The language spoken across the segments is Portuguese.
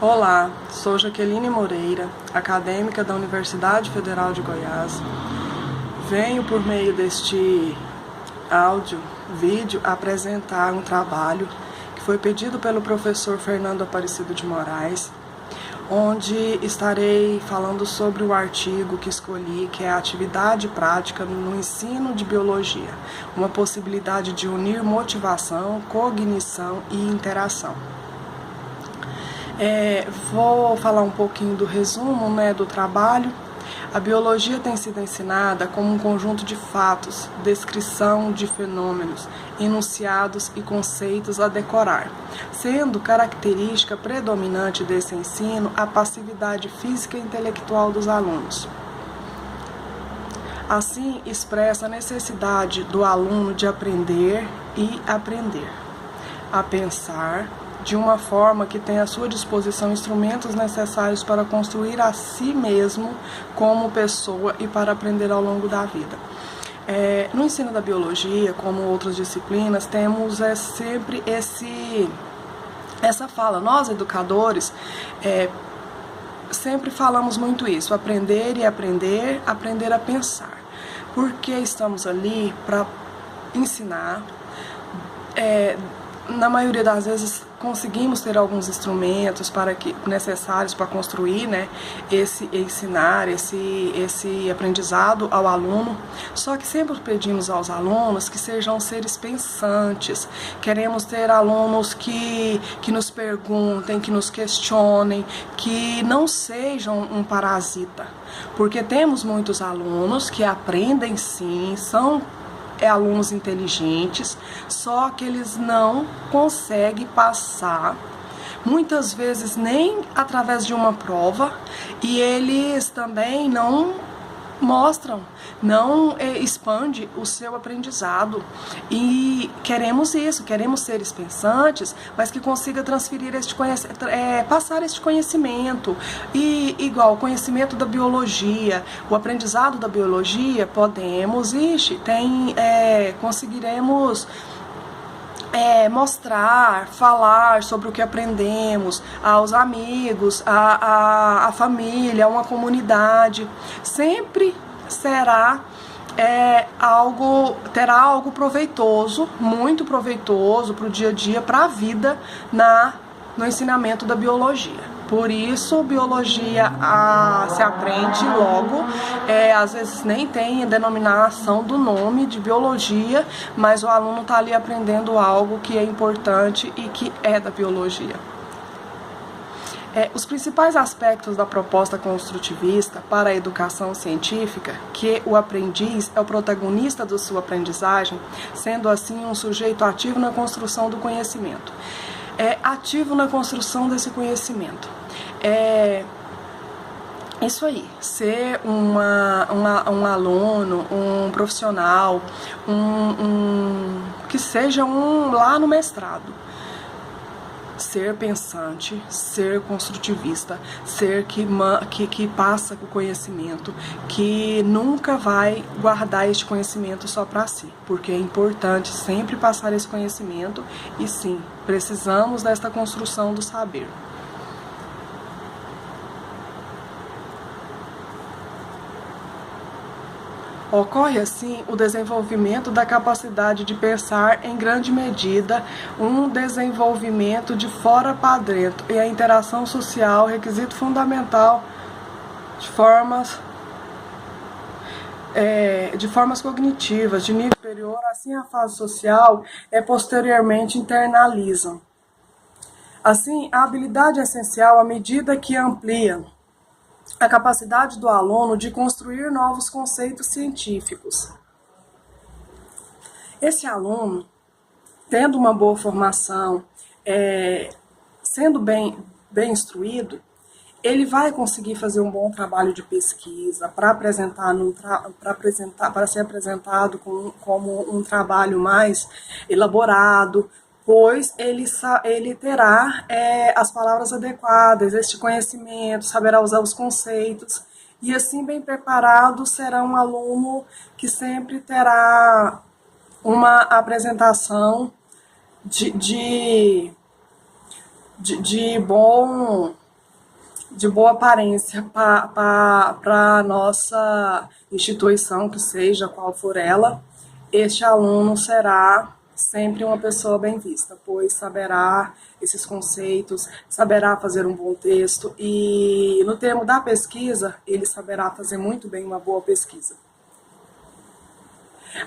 Olá, sou Jaqueline Moreira, acadêmica da Universidade Federal de Goiás. Venho por meio deste vídeo, apresentar um trabalho que foi pedido pelo professor Fernando Aparecido de Moraes, onde estarei falando sobre o artigo que escolhi, que é a atividade prática no ensino de biologia, uma possibilidade de unir motivação, cognição e interação. Vou falar um pouquinho do resumo, do trabalho. A biologia tem sido ensinada como um conjunto de fatos, descrição de fenômenos, enunciados e conceitos a decorar, sendo característica predominante desse ensino a passividade física e intelectual dos alunos. Assim, expressa a necessidade do aluno de aprender e aprender, a pensar, de uma forma que tenha à sua disposição instrumentos necessários para construir a si mesmo como pessoa e para aprender ao longo da vida. No ensino da biologia, como outras disciplinas, temos sempre essa fala. Nós, educadores, sempre falamos muito isso, aprender e aprender, aprender a pensar. Porque estamos ali para ensinar, na maioria das vezes conseguimos ter alguns instrumentos necessários para construir, ensinar esse aprendizado ao aluno. Só que sempre pedimos aos alunos que sejam seres pensantes. Queremos ter alunos que nos perguntem, que nos questionem, que não sejam um parasita. Porque temos muitos alunos que aprendem sim, são alunos inteligentes, só que eles não conseguem passar, muitas vezes nem através de uma prova, e eles também não mostram, não expande o seu aprendizado. E queremos isso, queremos seres pensantes, mas que consiga transferir passar este conhecimento. E igual o conhecimento da biologia, o aprendizado da biologia, conseguiremos mostrar, falar sobre o que aprendemos aos amigos, à família, a uma comunidade. Sempre terá algo proveitoso, muito proveitoso para o dia a dia, para a vida no ensinamento da biologia. Por isso, biologia se aprende logo, às vezes nem tem a denominação do nome de biologia, mas o aluno está ali aprendendo algo que é importante e que é da biologia. Os principais aspectos da proposta construtivista para a educação científica, que o aprendiz é o protagonista da sua aprendizagem, sendo assim um sujeito ativo na construção do conhecimento. Ativo na construção desse conhecimento. Isso aí, ser um aluno, um profissional, que seja lá no mestrado. Ser pensante, ser construtivista, ser que passa o conhecimento, que nunca vai guardar este conhecimento só para si, porque é importante sempre passar esse conhecimento e sim, precisamos desta construção do saber. Ocorre assim o desenvolvimento da capacidade de pensar, em grande medida, um desenvolvimento de fora para dentro, e a interação social, requisito fundamental de formas cognitivas de nível superior, assim a fase social posteriormente internalizam. Assim, a habilidade é essencial à medida que amplia a capacidade do aluno de construir novos conceitos científicos. Esse aluno, tendo uma boa formação, sendo bem instruído, ele vai conseguir fazer um bom trabalho de pesquisa para ser apresentado como um trabalho mais elaborado, pois ele terá as palavras adequadas, este conhecimento, saberá usar os conceitos, e assim bem preparado será um aluno que sempre terá uma apresentação de bom de boa aparência para a nossa instituição, que seja qual for ela, este aluno será sempre uma pessoa bem vista, pois saberá esses conceitos, saberá fazer um bom texto e, no termo da pesquisa, ele saberá fazer muito bem uma boa pesquisa.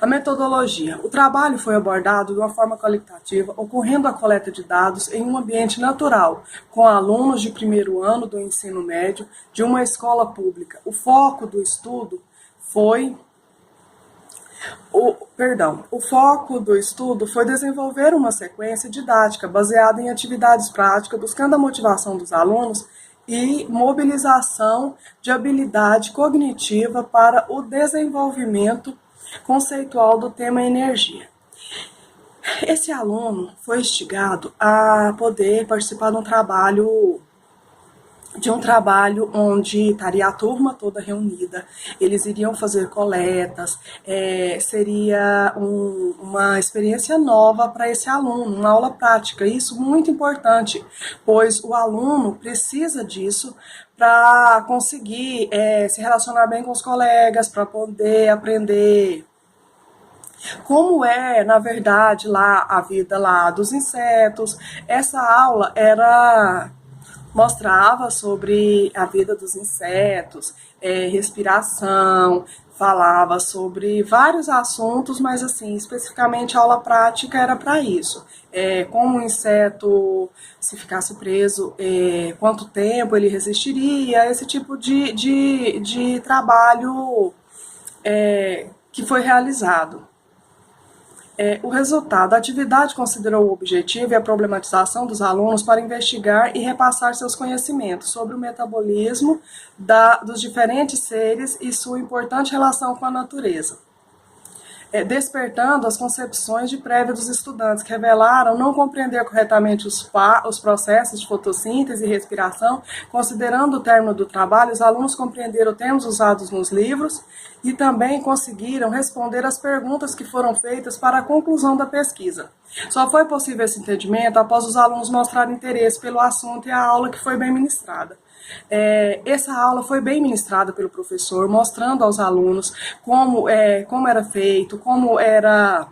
A metodologia. O trabalho foi abordado de uma forma qualitativa, ocorrendo a coleta de dados em um ambiente natural, com alunos de primeiro ano do ensino médio de uma escola pública. O foco do estudo foi o foco do estudo foi desenvolver uma sequência didática baseada em atividades práticas, buscando a motivação dos alunos e mobilização de habilidade cognitiva para o desenvolvimento conceitual do tema energia. Esse aluno foi instigado a poder participar de um trabalho onde estaria a turma toda reunida, eles iriam fazer coletas, seria uma experiência nova para esse aluno, uma aula prática, isso muito importante, pois o aluno precisa disso para conseguir se relacionar bem com os colegas, para poder aprender como é, na verdade, lá a vida lá dos insetos. Essa aula mostrava sobre a vida dos insetos, respiração, falava sobre vários assuntos, mas assim, especificamente a aula prática era para isso. Como o inseto, se ficasse preso, quanto tempo ele resistiria, esse tipo de trabalho que foi realizado. O resultado, a atividade considerou o objetivo e a problematização dos alunos para investigar e repassar seus conhecimentos sobre o metabolismo dos diferentes seres e sua importante relação com a natureza, despertando as concepções de prévia dos estudantes, que revelaram não compreender corretamente os processos de fotossíntese e respiração. Considerando o término do trabalho, os alunos compreenderam termos usados nos livros e também conseguiram responder às perguntas que foram feitas para a conclusão da pesquisa. Só foi possível esse entendimento após os alunos mostrarem interesse pelo assunto e a aula que foi bem ministrada. Essa aula foi bem ministrada pelo professor, mostrando aos alunos como era feito, como era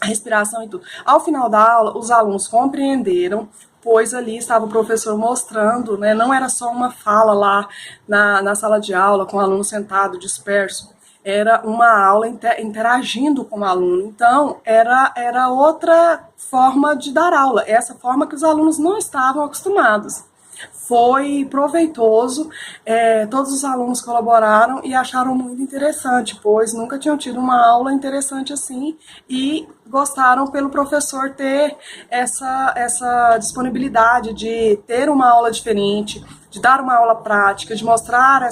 a respiração e tudo. Ao final da aula, os alunos compreenderam, pois ali estava o professor mostrando, né, não era só uma fala lá na sala de aula, com o aluno sentado, disperso, era uma aula interagindo com o aluno. Então, era outra forma de dar aula, essa forma que os alunos não estavam acostumados. Foi proveitoso, todos os alunos colaboraram e acharam muito interessante, pois nunca tinham tido uma aula interessante assim e gostaram pelo professor ter essa disponibilidade de ter uma aula diferente, de dar uma aula prática, de mostrar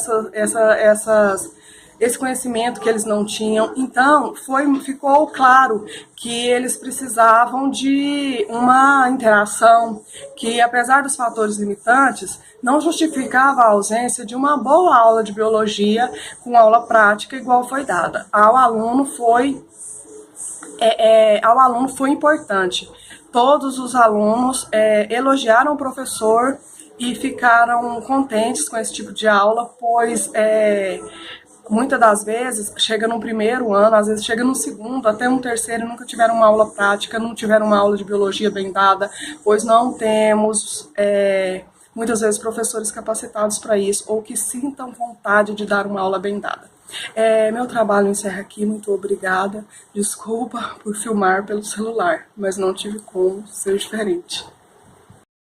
esse conhecimento que eles não tinham. Então, ficou claro que eles precisavam de uma interação que, apesar dos fatores limitantes, não justificava a ausência de uma boa aula de biologia com aula prática igual foi dada. Ao aluno foi importante. Todos os alunos elogiaram o professor e ficaram contentes com esse tipo de aula, pois muitas das vezes chega no primeiro ano, às vezes chega no segundo, até no terceiro, e nunca tiveram uma aula prática, não tiveram uma aula de biologia bem dada, pois não temos muitas vezes professores capacitados para isso, ou que sintam vontade de dar uma aula bem dada. Meu trabalho encerra aqui, muito obrigada. Desculpa por filmar pelo celular, mas não tive como ser diferente.